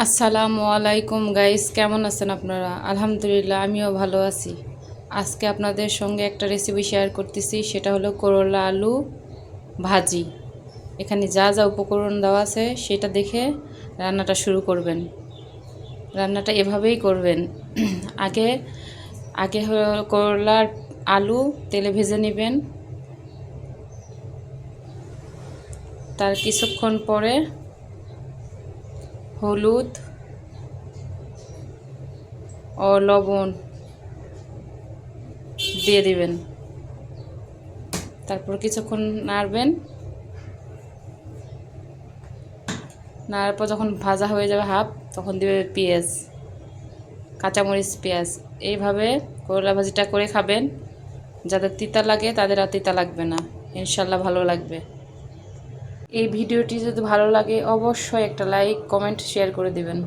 আসসালামু আলাইকুম গাইস, কেমন আছেন আপনারা? আলহামদুলিল্লাহ, আমিও ভালো আছি। আজকে আপনাদের সঙ্গে একটা রেসিপি শেয়ার করতেছি, সেটা হলো করলা আলু ভাজি। এখানে যা যা উপকরণ দেওয়া আছে সেটা দেখে রান্নাটা শুরু করবেন। রান্নাটা এভাবেই করবেন। আগে আগে করলার আলু তেলে ভেজে নেবেন। তার কিছুক্ষণ পরে হলুদ ও লবণ দিয়ে দিবেন। তারপর কিছুক্ষণ নাড়বেন। নাড়ার পর যখন ভাজা হয়ে যাবে হাফ, তখন দিবে পেঁয়াজ, কাঁচামরিচ, পেঁয়াজ। এইভাবে করলা ভাজিটা করে খাবেন। যাদের তিতা লাগে তাদের আর তিতা লাগবে না, ইনশাল্লাহ ভালো লাগবে। এই ভিডিওটি যদি ভালো লাগে অবশ্যই একটা লাইক, কমেন্ট, শেয়ার করে দিবেন।